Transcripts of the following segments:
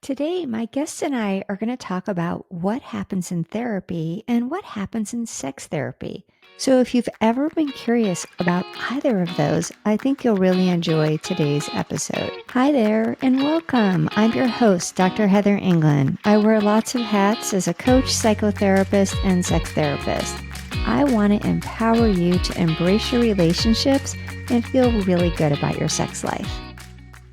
Today, my guests and I are going to talk about what happens in therapy and what happens in sex therapy. So, if you've ever been curious about either of those, I think you'll really enjoy today's episode. Hi there, and welcome. I'm your host, Dr. Heather England. I wear lots of hats as a coach, psychotherapist, and sex therapist. I want to empower you to embrace your relationships and feel really good about your sex life.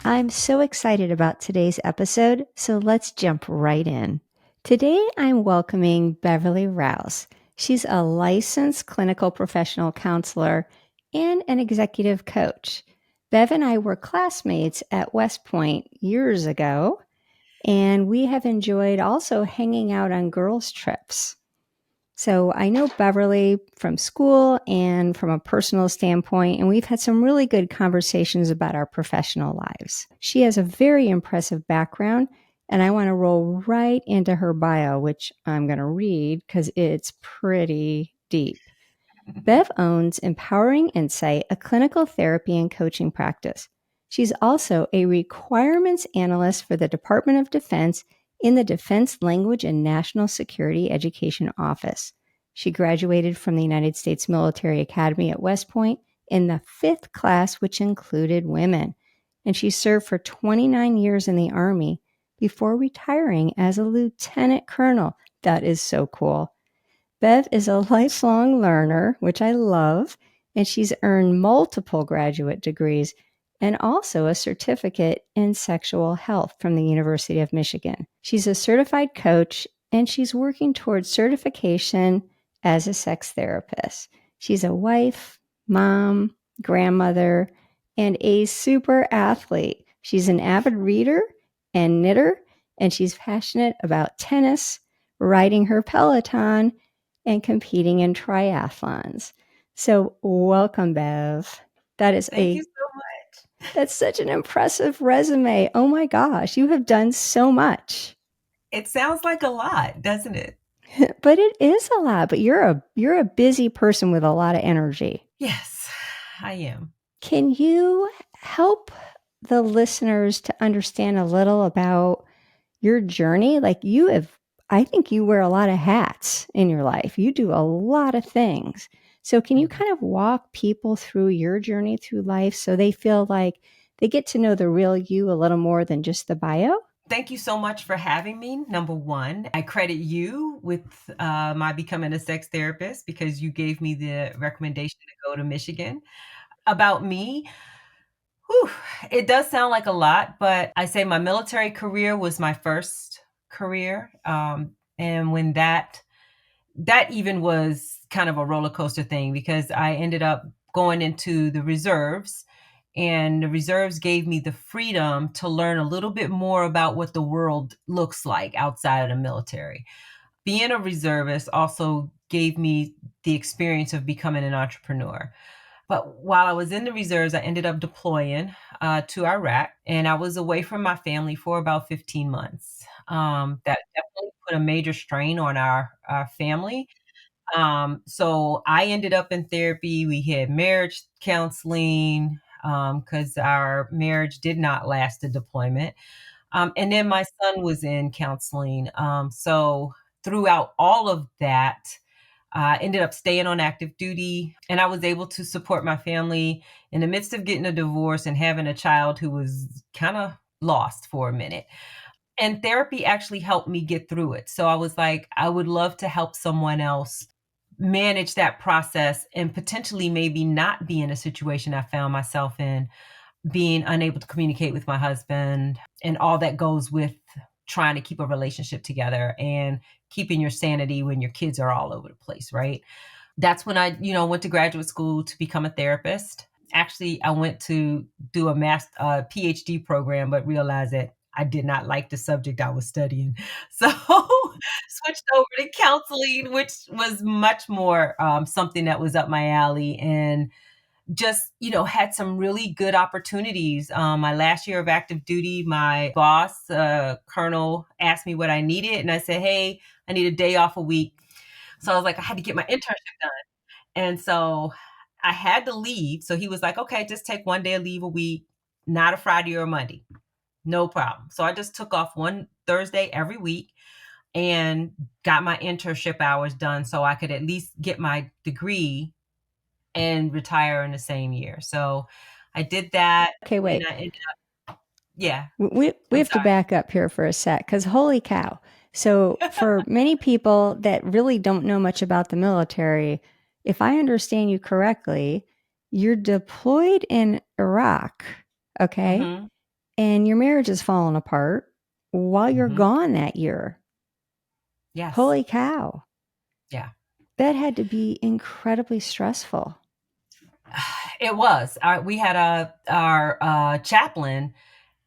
I'm so excited about today's episode, so let's jump right in. Today, I'm welcoming Beverly Rouse. She's a licensed clinical professional counselor and an executive coach. Bev and I were classmates at West Point years ago, and we have enjoyed also hanging out on girls' trips. So I know Beverly from school and from a personal standpoint, and we've had some really good conversations about our professional lives. She has a very impressive background, and I want to roll right into her bio, which I'm going to read because it's pretty deep. Bev owns Empowering Insight, a clinical therapy and coaching practice. She's also a requirements analyst for the Department of Defense in the Defense Language and National Security Education Office. She graduated from the United States Military Academy at West Point in the 5th class, which included women. And she served for 29 years in the Army before retiring as a lieutenant colonel. That is so cool. Bev is a lifelong learner, which I love, and she's earned multiple graduate degrees and also a certificate in sexual health from the University of Michigan. She's a certified coach, and she's working towards certification as a sex therapist. She's a wife, mom, grandmother, and a super athlete. She's an avid reader and knitter, and she's passionate about tennis, riding her Peloton, and competing in triathlons. So welcome, Bev. That is Thank you so much. that's such an impressive resume. Oh my gosh, you have done so much. It sounds like a lot, doesn't it? But it is a lot, but you're a busy person with a lot of energy. Yes, I am. Can you help the listeners to understand a little about your journey? I think you wear a lot of hats in your life. You do a lot of things. So, can you Mhm. kind of walk people through your journey through life so they feel like they get to know the real you a little more than just the bio? Thank you so much for having me. Number one, I credit you with my becoming a sex therapist because you gave me the recommendation to go to Michigan. About me, whew, it does sound like a lot, but I say my military career was my first career. And when that even was kind of a roller coaster thing because I ended up going into the reserves, and the reserves gave me the freedom to learn a little bit more about what the world looks like outside of the military. Being a reservist also gave me the experience of becoming an entrepreneur. But while I was in the reserves, I ended up deploying to Iraq, and I was away from my family for about 15 months. That definitely put a major strain on our family. So I ended up in therapy. We had marriage counseling because our marriage did not last the deployment. And then my son was in counseling. So throughout all of that, I ended up staying on active duty, and I was able to support my family in the midst of getting a divorce and having a child who was kind of lost for a minute. And therapy actually helped me get through it. So I was like, I would love to help someone else manage that process and potentially maybe not be in a situation I found myself in, being unable to communicate with my husband and all that goes with trying to keep a relationship together and keeping your sanity when your kids are all over the place, right? That's when I went to graduate school to become a therapist. Actually, I went to do a PhD program, but realized that I did not like the subject I was studying. So switched over to counseling, which was much more something that was up my alley, and just had some really good opportunities. My last year of active duty, my boss, Colonel, asked me what I needed, and I said, "Hey, I need a day off a week." So I was like, I had to get my internship done. And so I had to leave. So he was like, okay, just take one day of leave a week, not a Friday or a Monday. No problem. So I just took off one Thursday every week and got my internship hours done so I could at least get my degree and retire in the same year. So I did that, Okay, and wait. I ended up, yeah, We I'm have to sorry. back up here for a sec because holy cow. So, for many people that really don't know much about the military, if I understand you correctly, you're deployed in Iraq, okay? Mhm, And your marriage has fallen apart while you're mhm. gone that year. Yes. Holy cow. Yeah. That had to be incredibly stressful. It was. We had our chaplain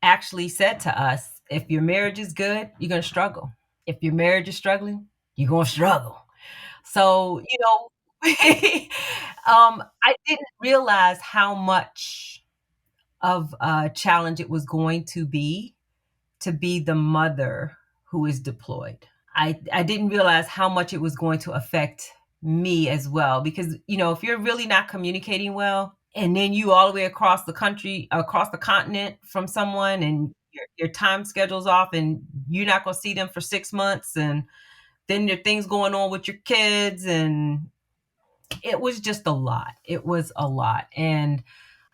actually said to us, "If your marriage is good, you're gonna struggle. If your marriage is struggling, you're gonna struggle." So, I didn't realize how much of a challenge it was going to be the mother who is deployed. I didn't realize how much it was going to affect me as well because, if you're really not communicating well and then you all the way across the country, across the continent from someone and your time schedule's off and you're not going to see them for 6 months and then there are things going on with your kids and it was just a lot. It was a lot. And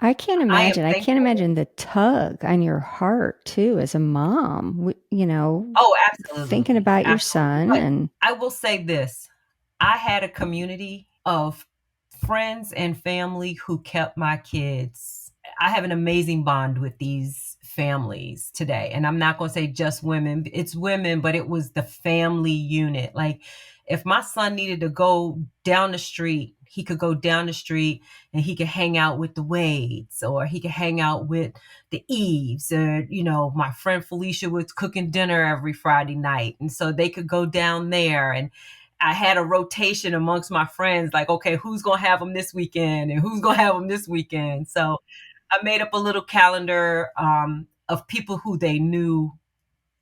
I can't I am imagine. I can't thankful. imagine the tug on your heart too as a mom, Oh, thinking absolutely, about your absolutely. son But and I will say this, I had a community of friends and family who kept my kids. I have an amazing bond with these families today, and I'm not gonna say just women, it's women, but it was the family unit. Like, if my son needed to go down the street, he could go down the street and he could hang out with the Wades, or he could hang out with the Eves, or my friend Felicia was cooking dinner every Friday night, and so they could go down there. And I had a rotation amongst my friends, like, okay, who's gonna have them this weekend and who's gonna have them this weekend. So I made up a little calendar of people who they knew,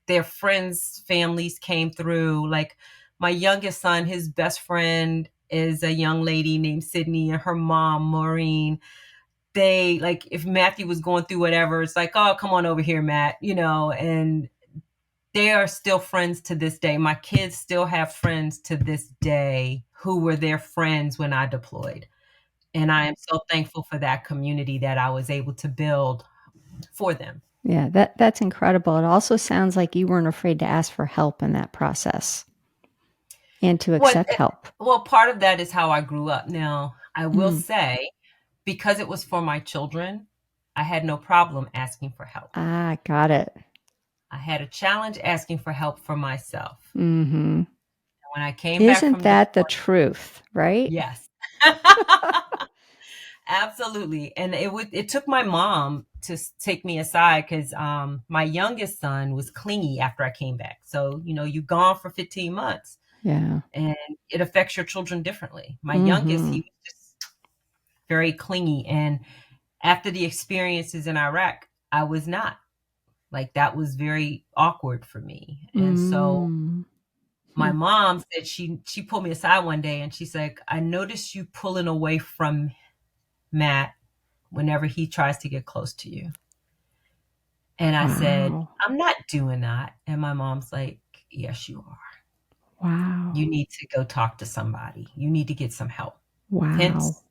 their friends' families came through. Like my youngest son, his best friend is a young lady named Sydney, and her mom, Maureen. They, like, if Matthew was going through whatever, it's like, oh, come on over here, Matt, and they are still friends to this day. My kids still have friends to this day who were their friends when I deployed. And I am so thankful for that community that I was able to build for them. yeah, that's incredible. It also sounds like you weren't afraid to ask for help in that process and to What accept help. well, part of that is how I grew up. Now, I will Mm. say, because it was for my children, I had no problem asking for help. Ah, got it. I had a challenge asking for help for myself. Mhm. When I came back Isn't from that the deployment, truth, right? yes. Absolutely. And it took my mom to take me aside because my youngest son was clingy after I came back. So, you gone for 15 months Yeah. and it affects your children differently. My youngest, he Mhm. was just very clingy. And after the experiences in Iraq, I was not. Like, that was very awkward for me. And so Mm. my Hmm. mom said, she pulled me aside one day and she's like, I noticed you pulling away from Matt whenever he tries to get close to you. And I said, Wow. I'm not doing that. And my mom's like, yes, you are. Wow. You need to go talk to somebody. You need to get some help. Wow. Hence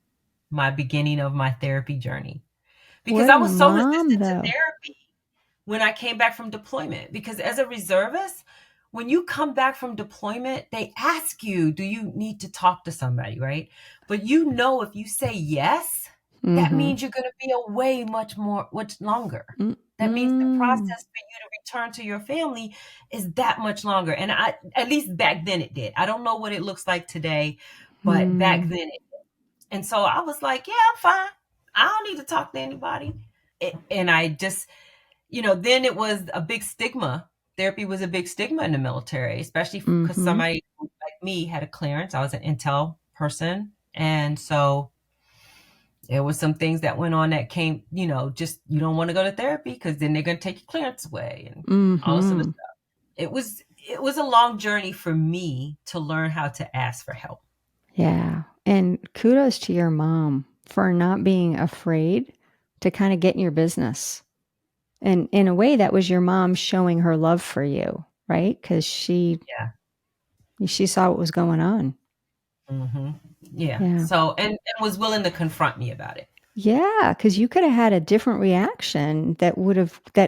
my beginning of my therapy journey. Because What I a was so mom resistant to though. therapy when I came back from deployment. Because as a reservist, when you come back from deployment, they ask you, do you need to talk to somebody, right? But if you say yes, that Mhm. means you're going to be away much longer. That means the Mm. process for you to return to your family is that much longer. And at least back then it did. I don't know what it looks like today, but back Mm. then it. And so I was like, yeah, I'm fine. I don't need to talk to anybody. And I just, then it was a big stigma. Therapy was a big stigma in the military, especially because Mhm. somebody like me had a clearance. I was an intel person. And so there was some things that went on that came, just you don't want to go to therapy because then they're going to take your clearance away and all this other Mhm. stuff. It was a long journey for me to learn how to ask for help. Yeah. And kudos to your mom for not being afraid to kind of get in your business. And in a way, that was your mom showing her love for you. right? Because Yeah. she saw what was going on. Hmm. Yeah. Yeah. So, and was willing to confront me about it. Yeah, because you could have had a different reaction that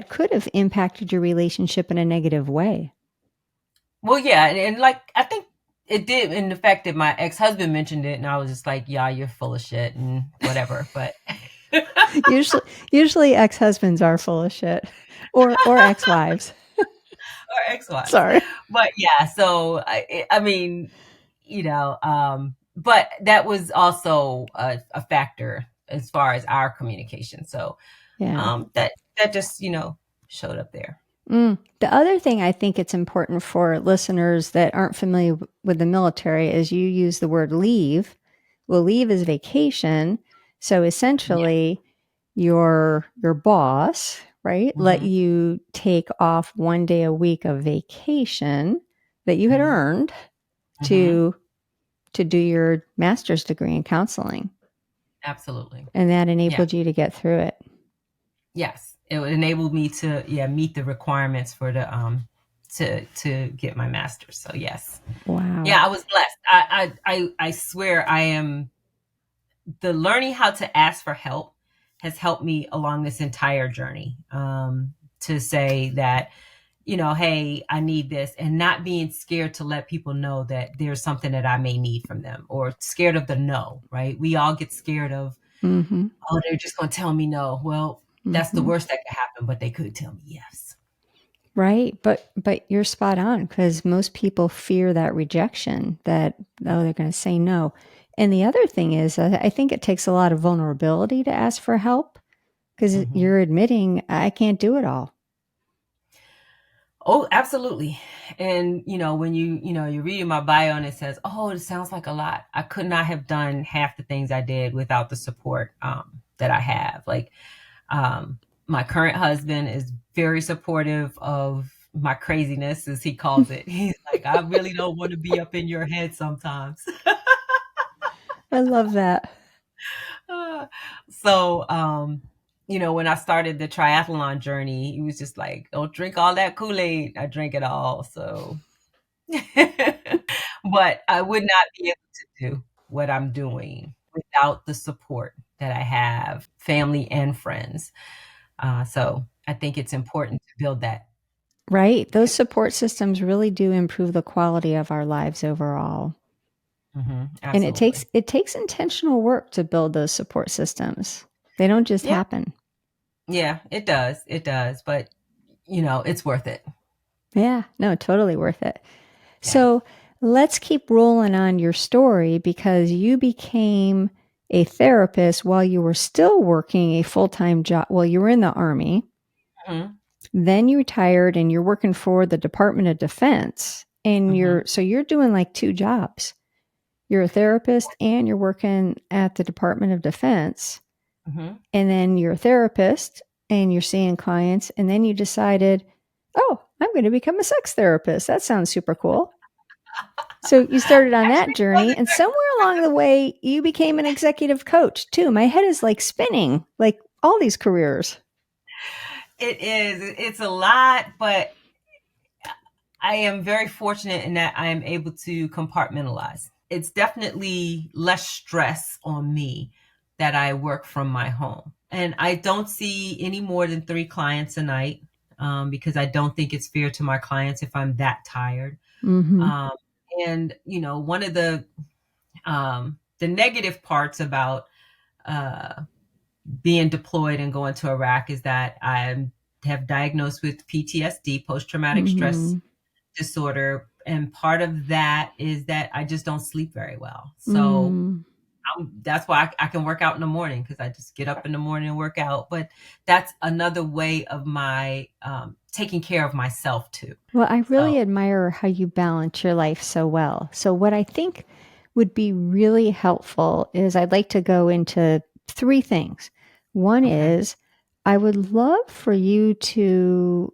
could have impacted your relationship in a negative way. Well, yeah, and like I think it did in the fact that my ex-husband mentioned it, and I was just like, "Yeah, you're full of shit," and whatever. But Usually, usually ex-husbands are full of shit, or ex-wives. or ex-wives. Sorry. But yeah, so I mean, but that was also a factor as far as our communication. So Yeah. that just showed up there. The other thing I think it's important for listeners that aren't familiar with the military is you use the word leave. Well, leave is vacation. So Yeah. essentially, your boss, right, let Hmm. you take off 1 day a week of vacation that you had Hmm. earned Hmm. to do your master's degree in counseling, Absolutely. and that Yeah. enabled you to get through it. Yes, it would enable me to meet the requirements for the to get my master's. So yes, Wow. yeah, I was blessed. I swear I am the learning how to ask for help has helped me along this entire journey. To say that hey, I need this, and not being scared to let people know that there's something that I may need from them, or scared of the no. Right? We all get scared of, Mm-hmm. oh, they're just going to tell me no. Well, that's the Mm-hmm. worst that could happen, but they could tell me yes. Right, but you're spot on because most people fear that rejection that, oh, they're going to say no. And the other thing is, I think it takes a lot of vulnerability to ask for help because Hmm. you're admitting I can't do it all. Oh, absolutely. And when you're reading my bio and it says, "Oh, it sounds like a lot." I could not have done half the things I did without the support that I have. Like, my current husband is very supportive of my craziness, as he calls it. He's like, "I really don't want to be up in your head sometimes." I love that. So, when I started the triathlon journey, he was just like, "Don't drink all that Kool-Aid." I drank it all. So, but I would not be able to do what I'm doing without the support that I have, family and friends. So I think it's important to build that. Right. Those support systems really do improve the quality of our lives overall. And Absolutely. it takes intentional work to build those support systems. They don't just Yeah. happen. Yeah, it does. It does. But, it's worth it. Yeah, no, totally worth it. Yeah. So let's keep rolling on your story because you became a therapist while you were still working a full time job. Well, you were in the Army. Hmm. Then you retired and you're working for the Department of Defense. And Hmm. you're doing like two jobs. You're a therapist and you're working at the Department of Defense. Hmm. And then you're a therapist and you're seeing clients. And then you decided, oh, I'm going to become a sex therapist. That sounds super cool. So you started on that Actually, it journey, wasn't and somewhere along the way, you became an executive coach too. My head is like spinning, like all these careers. it is. It's a lot, but I am very fortunate in that I am able to compartmentalize. It's definitely less stress on me that I work from my home. And I don't see any more than 3 clients a night, because I don't think it's fair to my clients if I'm that tired. Mm-hmm. Um, and, one of the negative parts about uh, being deployed and going to Iraq is that I have diagnosed with PTSD, post traumatic stress Mm-hmm. disorder, and part of that is that I just don't sleep very well. So Mm. that's why I can work out in the morning, because I just get up in the morning and work out. But that's another way of my taking care of myself too. Well, I So really admire how you balance your life so well. So, what I think would be really helpful is I'd like to go into three things. One okay. is I would love for you to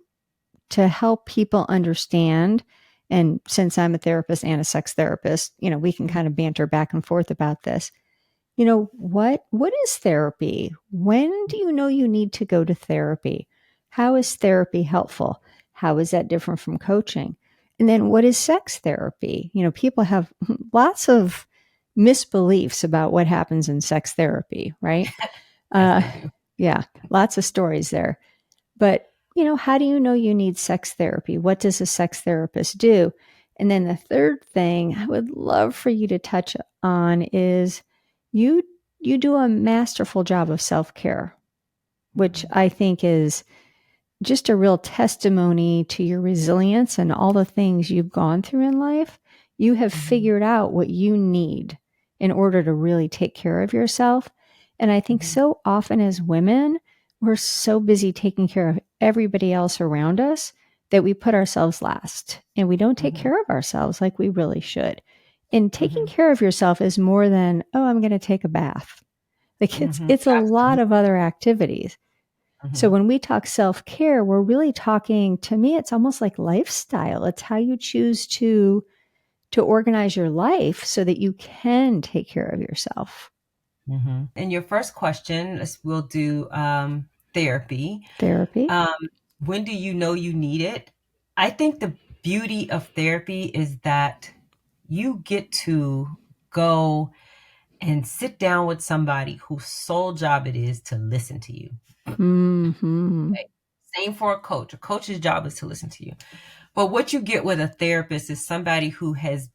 help people understand. And since I'm a therapist and a sex therapist, we can Mhm. kind of banter back and forth about this. What is therapy? When do you know you need to go to therapy? How is therapy helpful? How is that different from coaching? And then what is sex therapy? People have lots of misbeliefs about what happens in sex therapy, right? Yes, Uh, they do. yeah, lots of stories there. But, how do you know you need sex therapy? What does a sex therapist do? And then the third thing I would love for you to touch on is you you do a masterful job of self-care, which Mhm. I think is just a real testimony to your resilience and all the things you've gone through in life. You have Mhm. figured out what you need in order to really take care of yourself. And I think Mhm. so often as women, we're so busy taking care of everybody else around us that we put ourselves last and we don't take Mhm. care of ourselves like we really should. And taking Mhm. care of yourself is more than, oh, I'm going to take a bath. Like Mhm. it's a lot of Absolutely. other activities. So Mhm. when we talk self care, we're really talking, to me, it's almost like lifestyle. It's how you choose to organize your life so that you can take care of yourself. Mhm. And your first question, we'll do therapy. Therapy. Um, when do you know you need it? I think the beauty of therapy is that you get to go and sit down with somebody whose sole job it is to listen to you. Hmm. Okay? Same for a coach. A coach's job is to listen to you. But what you get with a therapist is somebody who has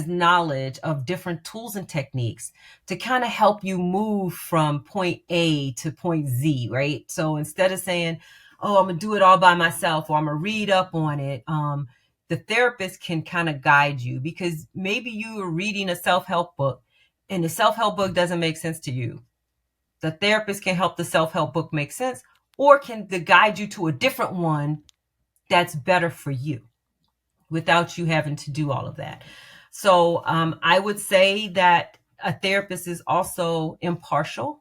knowledge of different tools and techniques to kind of help you move from point A to point Z, right? So instead of saying, "Oh, I'm gonna do it all by myself," or "I'm gonna read up on it," the therapist can kind of guide you because maybe you are reading a self-help book and the self-help book doesn't make sense to you. The therapist can help the self-help book make sense, or can guide you to a different one that's better for you without you having to do all of that. So I would say that a therapist is also impartial.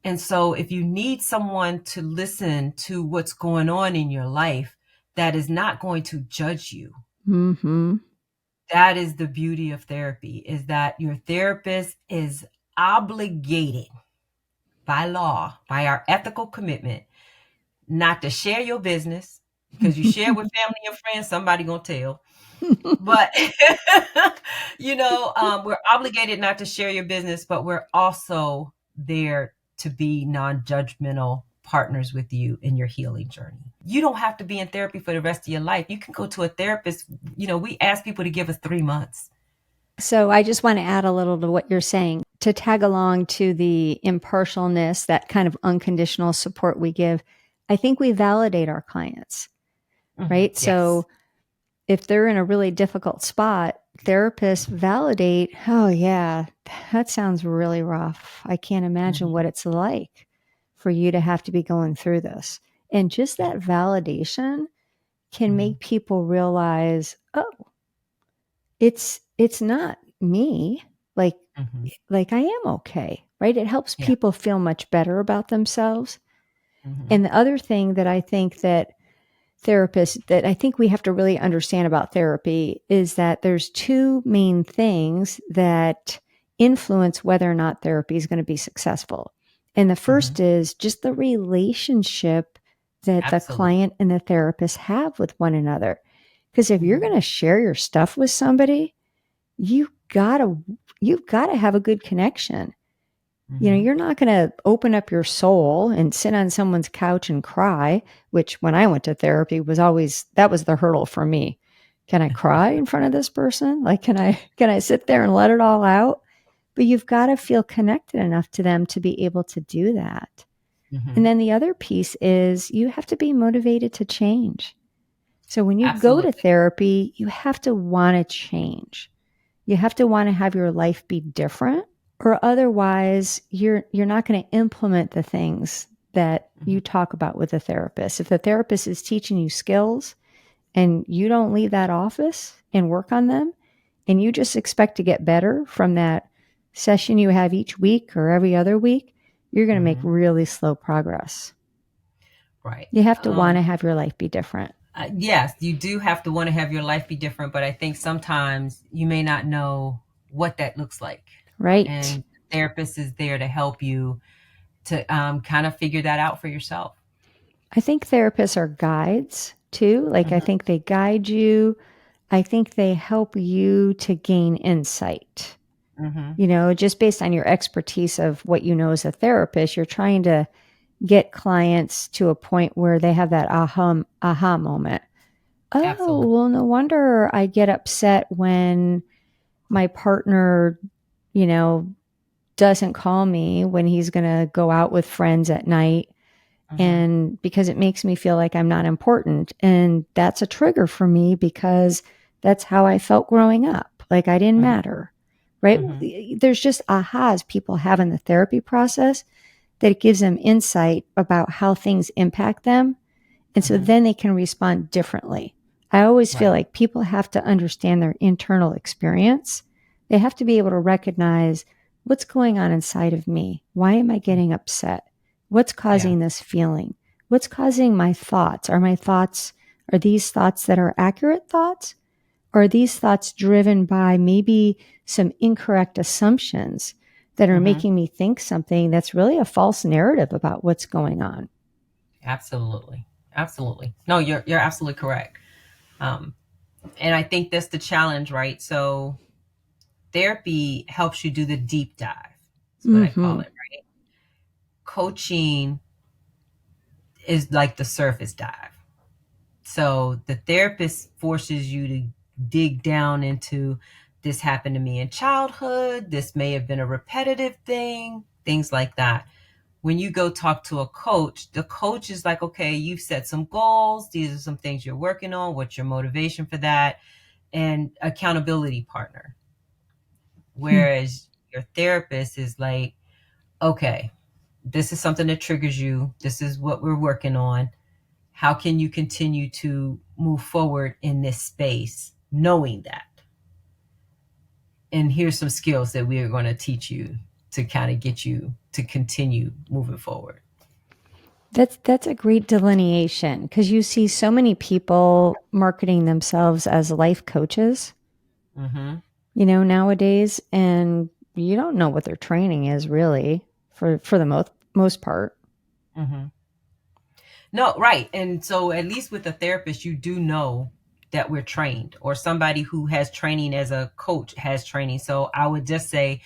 And so if you need someone to listen to what's going on in your life that is not going to judge you, Hmm. that is the beauty of therapy, is that your therapist is obligated by law, by our ethical commitment, not to share your business, because you share with family and friends, somebody gonna tell. But we're obligated not to share your business, but we're also there to be non-judgmental partners with you in your healing journey. You don't have to be in therapy for the rest of your life. You can go to a therapist. We ask people to give us 3 months. So I just want to add a little to what you're saying to tag along to the impartialness, that kind of unconditional support we give. I think we validate our clients, right? Yes. So if they're in a really difficult spot, therapists validate, oh, yeah, that sounds really rough. I can't imagine Mhm. what it's like for you to have to be going through this. And just that validation can Mhm. make people realize, oh, it's not me. Like Mhm. like I am okay, right? It helps Yeah. people feel much better about themselves. Mhm. And the other thing that I think that therapists that I think we have to really understand about therapy is that there's two main things that influence whether or not therapy is going to be successful. And the first Mhm. is just the relationship that the Absolutely. client and the therapist have with one another. Because if you're going Mhm. to share your stuff with somebody, you gotta you've got to have a good connection. Mhm. You're not going to open up your soul and sit on someone's couch and cry, which when I went to therapy was always that was the hurdle for me. Can I cry in front of this person? Like can I sit there and let it all out? But you've got to feel connected enough to them to be able to do that. And Mhm. then the other piece is you have to be motivated to change. So when you go to Absolutely. therapy, you have to want to change. You have to want to have your life be different or otherwise you're not going to implement the things that Mhm. you talk about with a therapist. If the therapist is teaching you skills and you don't leave that office and work on them and you just expect to get better from that session you have each week or every other week, you're going to make Mhm. really slow progress. Right. You have to want to have your life be different, Yes, you do have to want to have your life be different, but I think sometimes you may not know what that looks like. right? And the therapist is there to help you to kind of figure that out for yourself. I think therapists are guides too. Like, I Mhm, think they guide you. I think they help you to gain insight. mhm, You know, just based on your expertise of what you know as a therapist, you're trying to get clients to a point where they have that aha moment. Oh, absolutely. well, no wonder I get upset when my partner, you know, doesn't call me when he's going to go out with friends at night. Mhm, And because it makes me feel like I'm not important. And that's a trigger for me because that's how I felt growing up. Like I didn't mhm, matter, right? mhm, There's just ahas people have in the therapy process that it gives them insight about how things impact them. And so mhm. then they can respond differently. I always feel Right. like people have to understand their internal experience. They have to be able to recognize what's going on inside of me. Why am I Mm, getting upset? What's yeah. causing this feeling? What's causing my thoughts? Are these thoughts that are accurate thoughts? Or are these thoughts driven by maybe some incorrect assumptions that are Mhm. making me think something that's really a false narrative about what's going on? Absolutely. Absolutely. No, you're absolutely correct. Um, and I think that's the challenge, right? So therapy helps you do the deep dive. That's what I call Mm-hmm. it, right? Coaching is like the surface dive. So the therapist forces you to dig down into this happened to me in childhood, this may have been a repetitive thing, things like that. When you go talk to a coach, the coach is like, okay, you've set some goals. These are some things you're working on. What's your motivation for that? And accountability partner. Whereas your therapist is like, okay, this is something that triggers you. This is what we're working on. How can you continue to move forward in this space, knowing that? And here's some skills that we are going to teach you to kind of get you to continue moving forward. That's a great delineation because you see so many people marketing themselves as life coaches, Mm-hmm. you know, nowadays, and you don't know what their training is really for the most part. Mm-hmm. No, right. And so at least with a therapist, you do know that we're trained, or somebody who has training as a coach has training. So I would just say,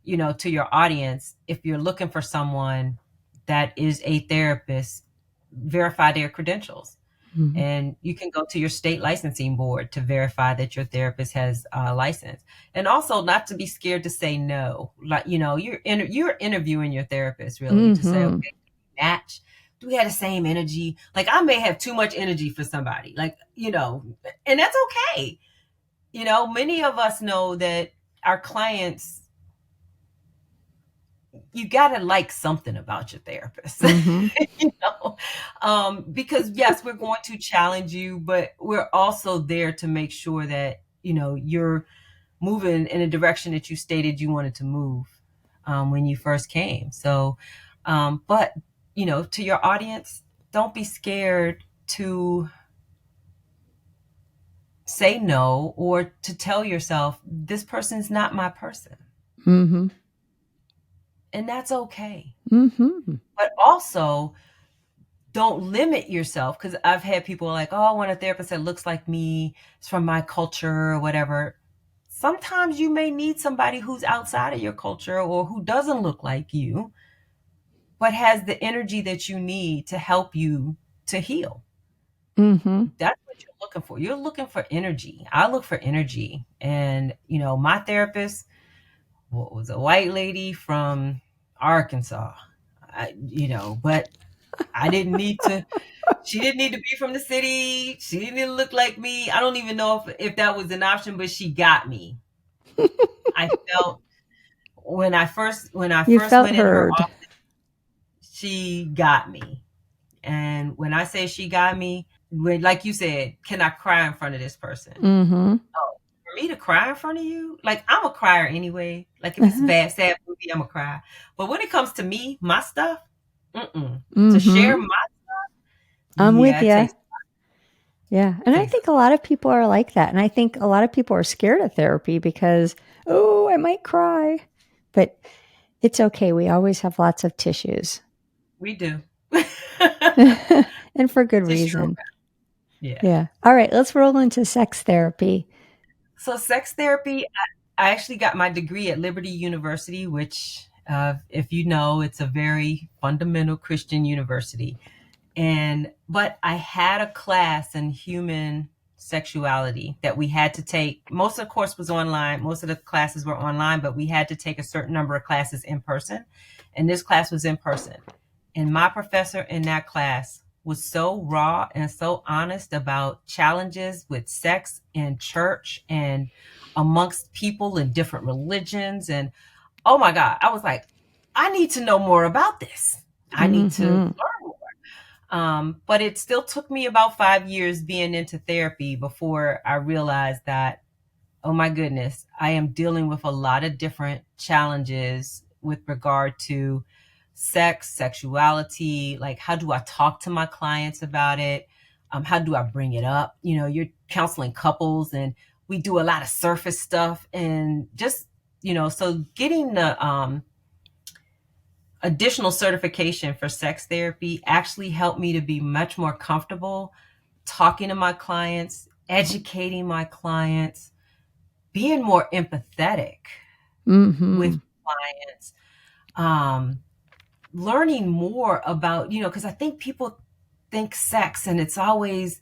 to your audience, if you're looking for someone that is a therapist, verify their credentials. Mhm. And you can go to your state licensing board to verify that your therapist has a license. And also not to be scared to say no. Like, you're interviewing your therapist really to say, Mhm. okay, match. Do we have the same energy? Like I may have too much energy for somebody, like, and that's okay. Many of us know that our clients, you gotta like something about your therapist. Mhm. you know because yes, we're going to challenge you, but we're also there to make sure that you're moving in a direction that you stated you wanted to move when you first came. So but to your audience, don't be scared to say no, or to tell yourself this person's not my person, Mhm. and that's okay. Mhm. But also, don't limit yourself, because I've had people like, oh, I want a therapist that looks like me, it's from my culture or whatever. Sometimes you may need somebody who's outside of your culture or who doesn't look like you, but has the energy that you need to help you to heal. Mhm. That's what you're looking for. You're looking for energy. I look for energy. And, my therapist was a white lady from Arkansas. But I didn't need to She didn't need to be from the city. She didn't need to look like me. I don't even know if that was an option, but she got me. I felt when I You first felt went in her heard. office, she got me. And when I say she got me, like you said, can I cry in front of this person? Mhm. Oh, for me to cry in front of you, like I'm a crier anyway. Like if it's a Uh-huh. bad, sad movie, I'm a cry. But when it comes to me, my stuff, to share Mhm. my, I'm with yeah, you. Yeah. it And I takes think a lot of people are like that. And I think a lot of people are scared of therapy because, oh, I might cry. But it's okay. We always have lots of tissues we do. and for good Tissue. reason. Yeah. Yeah. All right, let's roll into sex therapy. So sex therapy, I actually got my degree at Liberty University, which, if you know, it's a very fundamental Christian university. But I had a class in human sexuality that we had to take. Most of the course was online. Most of the classes were online, but we had to take a certain number of classes in person. And this class was in person. And my professor in that class was so raw and so honest about challenges with sex in church and amongst people in different religions. And oh my God, I was like, I need to know more about this. I need to Mm-hmm. learn more. But it still took me about 5 years being into therapy before I realized that, oh my goodness, I am dealing with a lot of different challenges with regard to sex, sexuality. Like, how do I talk to my clients about it? How do I bring it up? You know, you're counseling couples and we do a lot of surface stuff and just, so getting the additional certification for sex therapy actually helped me to be much more comfortable talking to my clients, educating my clients, being more empathetic Mm-hmm. with clients, um, learning more about, because I think people think sex and it's always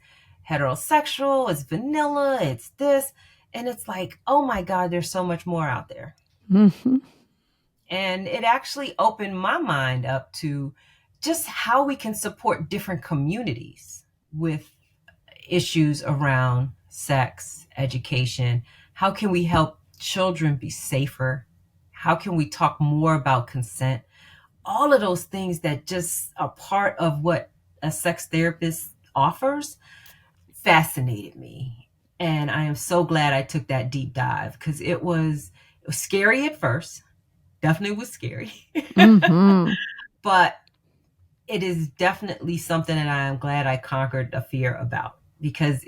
heterosexual, it's vanilla, it's this. And it's like, oh my God, there's so much more out there. Mm-hmm. And it actually opened my mind up to just how we can support different communities with issues around sex, education. How can we help children be safer? How can we talk more about consent? All of those things that just are part of what a sex therapist offers fascinated me. And I am so glad I took that deep dive because it was scary at first. Definitely was scary. Mm-hmm. But it is definitely something that I am glad I conquered a fear about because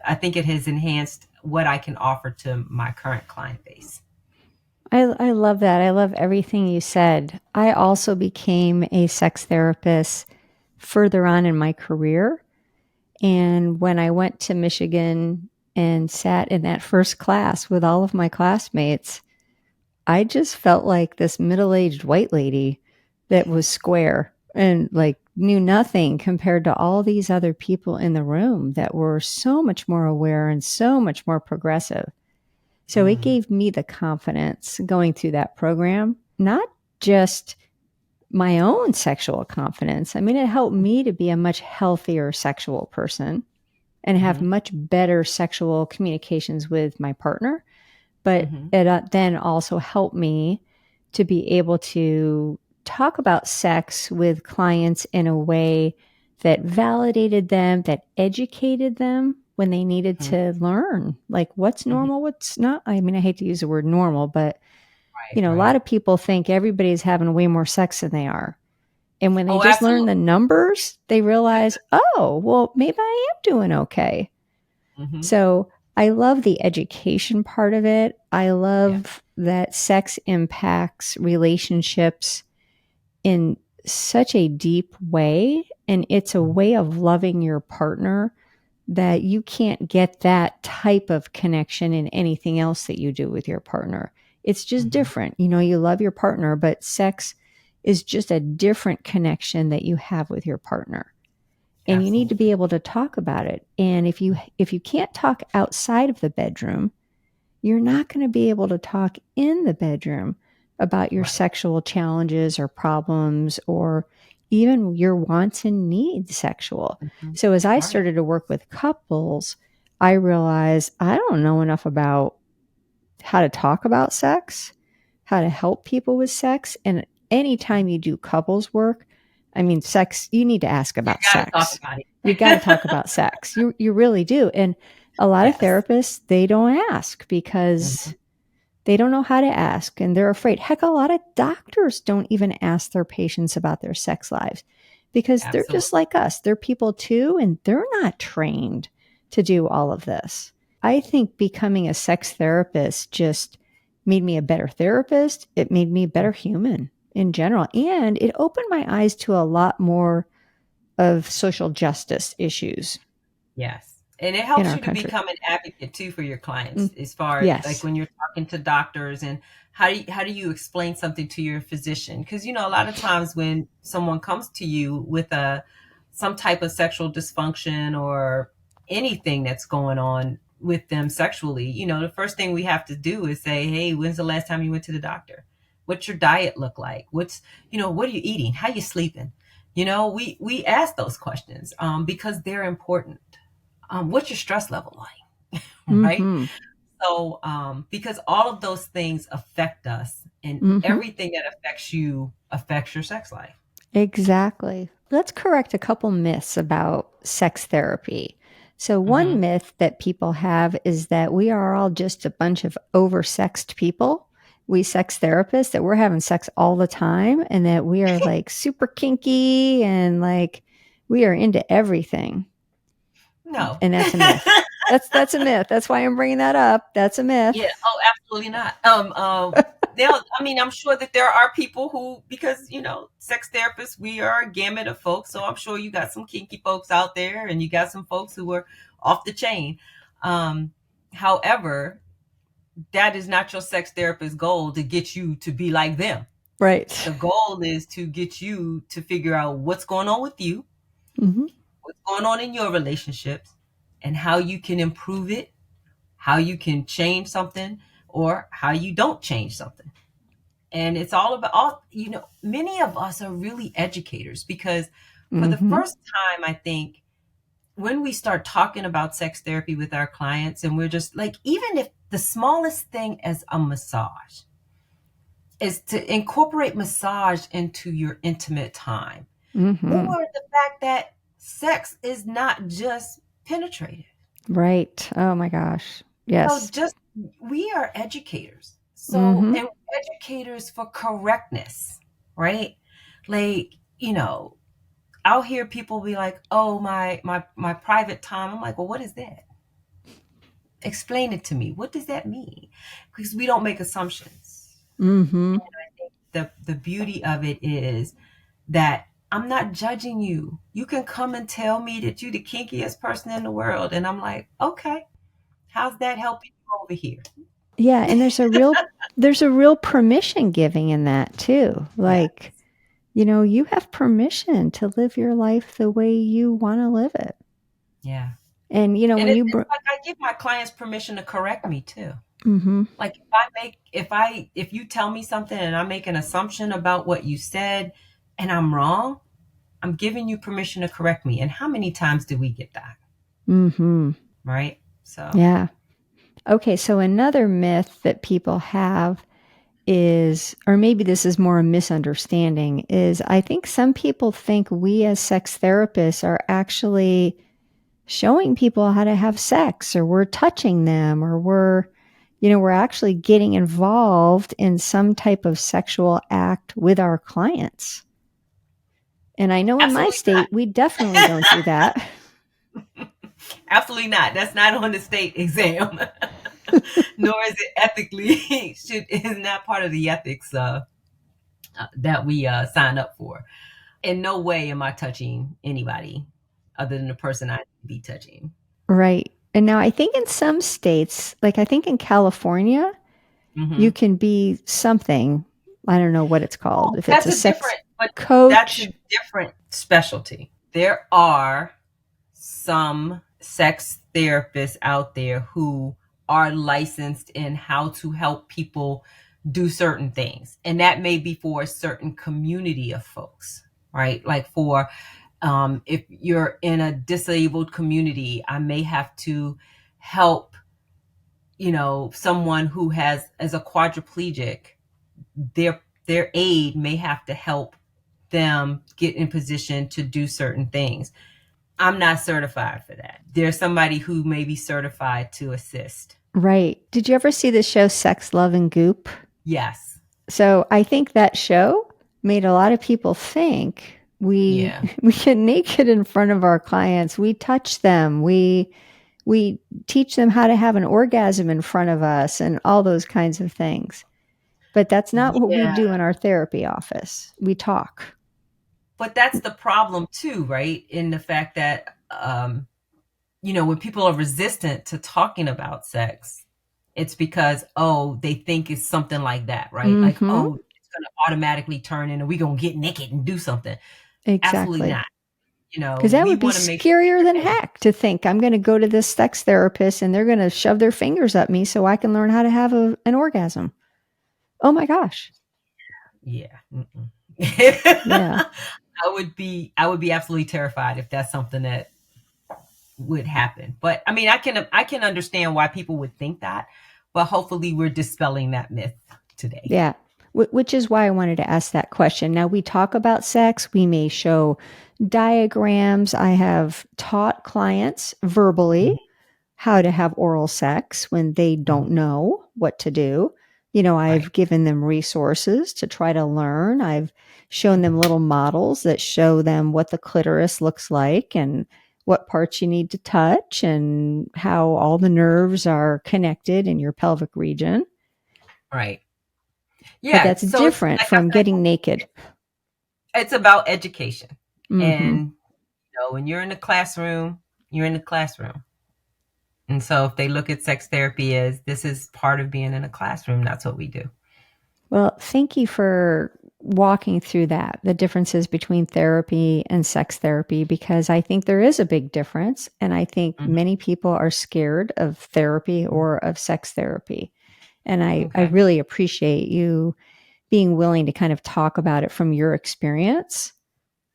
I think it has enhanced what I can offer to my current client base. I love that. I love everything you said. I also became a sex therapist further on in my career. And when I went to Michigan and sat in that first class with all of my classmates, I just felt like this middle aged white lady that was square and like knew nothing compared to all these other people in the room that were so much more aware and so much more progressive. So it Mm-hmm. gave me the confidence going through that program, not just my own sexual confidence. I mean, it helped me to be a much healthier sexual person and have Mm-hmm. much better sexual communications with my partner. But Mm-hmm. it then also helped me to be able to talk about sex with clients in a way that validated them, that educated them when they needed Mm-hmm. to learn, like what's Mm-hmm. normal, what's not. I mean, I hate to use the word normal, but Right, a lot right. of people think everybody's having way more sex than they are. And when they Oh, just learn absolutely. the numbers, they realize, oh, well, maybe I am doing okay. Mm-hmm. So I love the education part of it. I Yeah. love that sex impacts relationships in such a deep way. And it's a Mm-hmm. way of loving your partner that you can't get that type of connection in anything else that you do with your partner. It's just Mm-hmm. different. You love your partner, but sex is just a different connection that you have with your partner. And you need to be Absolutely. able to talk about it. And if you can't talk outside of the bedroom, you're not going to be able to talk in the bedroom about your Right. sexual challenges or problems or even your wants and needs sexual. Mm-hmm. So as I Right. started to work with couples, I realized I don't know enough about how to talk about sex, how to help people with sex. And anytime you do couples work, I mean, sex, you need to ask You about got to talk sex. about You got to talk it. about sex. You really do. And a lot of Yes. therapists, they don't ask Mm-hmm. because they don't know how to ask and they're afraid. Heck, a lot of doctors don't even ask their patients about their sex lives because they're Absolutely. just like us. They're people too, and they're not trained to do all of this. I think becoming a sex therapist just made me a better therapist. It made me a better human in general. And it opened my eyes to a lot more of social justice issues. Yes. And it in helps our you to country. become an advocate too for your clients Mm, as far as like yes. when you're talking to doctors and how do you explain something to your physician? Because you know, a lot of times when someone comes to you with a some type of sexual dysfunction or anything that's going on with them sexually, you know, the first thing we have to do is say, "Hey, when's the last time you went to the doctor? What's your diet look like? What's, you know, what are you eating? How you sleeping?" You know, we ask those questions because they're important. What's your stress level like? Right? Mm-hmm. So, because all of those things affect us, and Mm-hmm. everything that affects you affects your sex life. Exactly. Let's correct a couple myths about sex therapy. So, one Hmm. myth that people have is that we are all just a bunch of oversexed people. We sex therapists, that we're having sex all the time and that we are like super kinky and like we are into everything. No. And that's a myth. That's a myth. That's why I'm bringing that up. That's a myth. Yeah. Oh, absolutely not. Now, I mean, I'm sure that there are people who, because you know, sex therapists, we are a gamut of folks. So I'm sure you got some kinky folks out there, and you got some folks who are off the chain. Um, However, that is not your sex therapist's goal to get you to be like them. Right. The goal is to get you to figure out what's going on with you, Mm-hmm. what's going on in your relationships, and how you can improve it, how you can change something, or how you don't change something. And it's all about all, you know, many of us are really educators because for the Mm-hmm. first time, I think when we start talking about sex therapy with our clients, and we're just like, even if the smallest thing as a massage is to incorporate massage into your intimate time, or Mm-hmm. the fact that sex is not just penetrative. Right. Oh my gosh. So Yes. just we are educators. So, Mm-hmm. and educators for correctness, right? Like, you know, I'll hear people be like, "Oh, my private time." I'm like, "Well, what is that? Explain it to me. What does that mean?" Because we don't make assumptions. Mm-hmm. The beauty of it is that I'm not judging you. You can come and tell me that you're the kinkiest person in the world, and I'm like, "Okay, how's that helping you over here?" Yeah, and there's a real permission giving in that too. Yeah. Like, you have permission to live your life the way you want to live it. Yeah. And And when you it's like I give my clients permission to correct me too. mhm. Like if you tell me something and I make an assumption about what you said and I'm wrong, I'm giving you permission to correct me. And how many times do we get that? Mhm. Right? So, Yeah. Okay, so another myth that people have is, or maybe this is more a misunderstanding, is I think some people think we as sex therapists are actually showing people how to have sex, or we're touching them, or we're actually getting involved in some type of sexual act with our clients. And I know in my absolutely not. state we definitely don't do that. Absolutely not. That's not on the state exam. Nor is it ethically should is not part of the ethics that we sign up for. In no way am I touching anybody other than the person I need to be touching. Right. And now I think in some states, like I think in California, you Hmm. can be something. I don't know what it's called. If it's a sex But that's a coach. different specialty. There are some sex therapists out there who are licensed in how to help people do certain things. And that may be for a certain community of folks, right? Like for if you're in a disabled community, I may have to help, you know, someone who has as a quadriplegic, their aide may have to help them get in position to do certain things. I'm not certified for that. There's somebody who may be certified to assist. Right. Did you ever see the show Sex, Love, and Goop? Yes. So I think that show made a lot of people think we Yeah. we get naked in front of our clients. We touch them. We teach them how to have an orgasm in front of us and all those kinds of things. But that's not what we Yeah. do in our therapy office. We talk. But that's the problem too, right? In the fact that when people are resistant to talking about sex, it's because, oh, they think it's something like that, right? Like, Mm-hmm. oh, it's going to automatically turn into, we're going to get naked and do something. Absolutely Exactly. not. Because that We would be want to make sure scarier than they're safe. heck to think I'm going to go to this sex therapist and they're going to shove their fingers up me so I can learn how to have an orgasm. Oh my gosh. Yeah. Mm-mm. Yeah. I would be absolutely terrified if that's something that would happen. But I mean, I can understand why people would think that, but hopefully we're dispelling that myth today. Yeah. Which is why I wanted to ask that question. Now, we talk about sex, we may show diagrams. I have taught clients verbally Mhm, how to have oral sex when they mhm. don't know what to do. Right. I've given them resources to try to learn. I've shown them little models that show them what the clitoris looks like and what parts you need to touch and how all the nerves are connected in your pelvic region. Right. But Yeah. that's So it's different like I from said, getting naked. it's about education. Mm-hmm. And when you're in the classroom, you're in the classroom. And so if they look at sex therapy as this is part of being in a classroom, that's what we do. Well, thank you for walking through that, the differences between therapy and sex therapy, because I think there is a big difference. And I think Mhm. many people are scared of therapy or of sex therapy. And I Okay. really appreciate you being willing to kind of talk about it from your experience.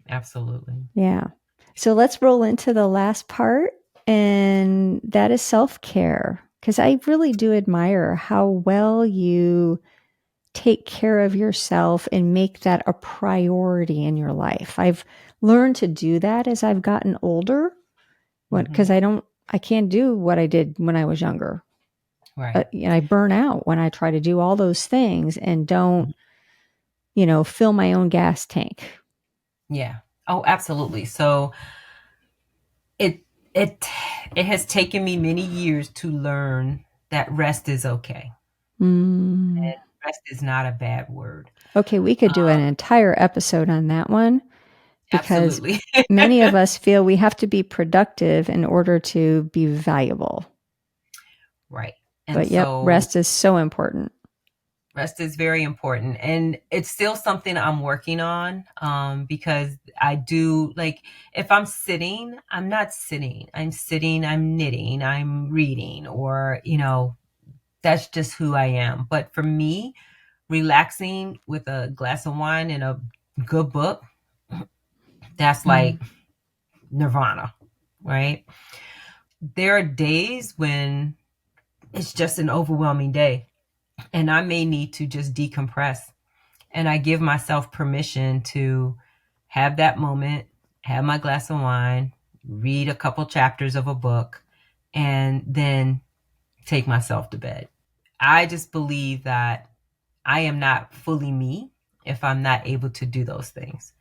Absolutely. Yeah. So let's roll into the last part, and that is self care. Because I really do admire how well you take care of yourself and make that a priority in your life. I've learned to do that as I've gotten older because Hmm. I can't do what I did when I was younger. Right. I burn out when I try to do all those things and don't, fill my own gas tank. Yeah. Oh, absolutely. So it it it has taken me many years to learn that rest is okay. Mm. Rest is not a bad word. Okay, we could do an entire episode on that one because Absolutely. many of us feel we have to be productive in order to be valuable. Right. And But yep, so rest is so important. rest is very important. And it's still something I'm working on, because I do, like, if I'm sitting, I'm not sitting. I'm sitting, I'm knitting, I'm reading, or, that's just who I am. But for me, relaxing with a glass of wine and a good book, that's Mm. like nirvana, right? There are days when it's just an overwhelming day and I may need to just decompress. And I give myself permission to have that moment, have my glass of wine, read a couple chapters of a book, and then take myself to bed. I just believe that I am not fully me if I'm not able to do those things.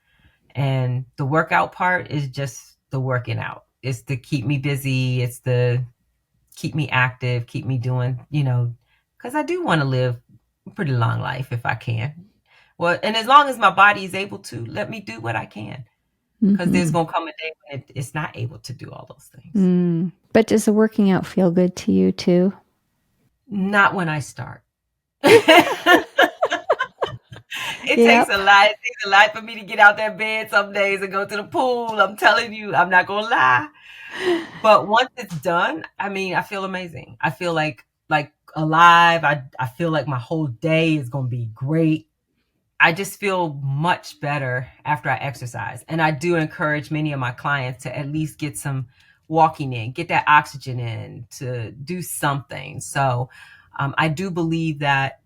And the workout part is just the working out. It's to keep me busy. It's to keep me active, keep me doing, because I do want to live a pretty long life if I can. Well, and as long as my body is able to, let me do what I can. Because there's Mm-hmm. going to come a day when it's not able to do all those things. Mm. But does the working out feel good to you too? Not when I start. It takes a Yep. lot. It takes a lot for me to get out that bed some days and go to the pool. I'm telling you, I'm not gonna lie. But once it's done, I mean, I feel amazing. I feel like alive. I feel like my whole day is gonna be great. I just feel much better after I exercise. And I do encourage many of my clients to at least get some walking in, get that oxygen in, to do something. So I do believe that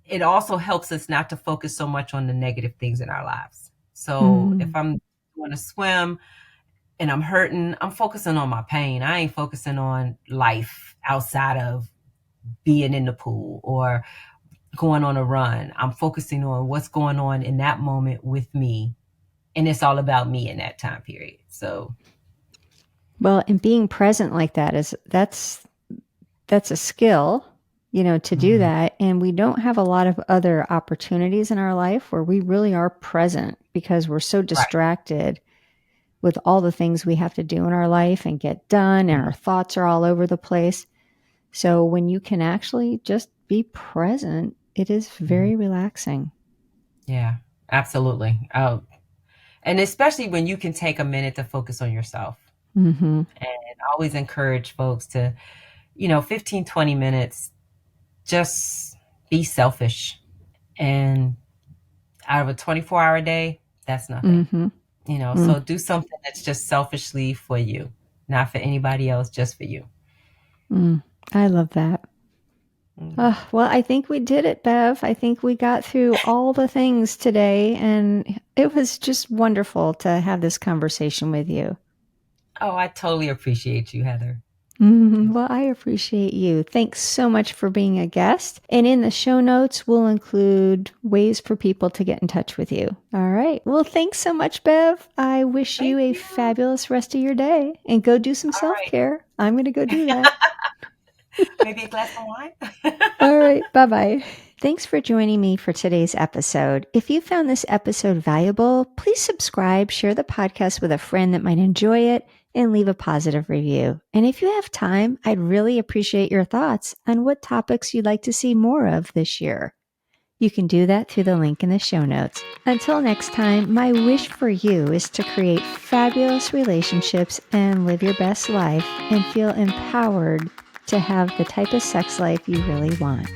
it also helps us not to focus so much on the negative things in our lives. So if Mm. I'm going to swim and I'm hurting, I'm focusing on my pain. I ain't focusing on life outside of being in the pool or going on a run. I'm focusing on what's going on in that moment with me. And it's all about me in that time period. So, Well, and being present like that that's a skill, to do mhm, that. And we don't have a lot of other opportunities in our life where we really are present because we're so right. distracted with all the things we have to do in our life and get done, and our thoughts are all over the place. So when you can actually just be present, it is very relaxing. Yeah, absolutely. And especially when you can take a minute to focus on yourself. Mm-hmm. And I always encourage folks to, 15, 20 minutes, just be selfish. And out of a 24-hour day, that's nothing. Mm-hmm. So do something that's just selfishly for you, not for anybody else, just for you. I love that. Mm. Well, I think we did it, Bev. I think we got through all the things today, and it was just wonderful to have this conversation with you. Oh, I totally appreciate you, Heather. Well, I appreciate you. Thanks so much for being a guest. And in the show notes, we'll include ways for people to get in touch with you. All right. Well, thanks so much, Bev. I wish you Thank a you. fabulous rest of your day, and go do some All self right. care. I'm going to go do that. Maybe a glass of wine? All right. Bye bye. Thanks for joining me for today's episode. If you found this episode valuable, please subscribe, share the podcast with a friend that might enjoy it, and leave a positive review. And if you have time, I'd really appreciate your thoughts on what topics you'd like to see more of this year. You can do that through the link in the show notes. Until next time, my wish for you is to create fabulous relationships and live your best life and feel empowered to have the type of sex life you really want.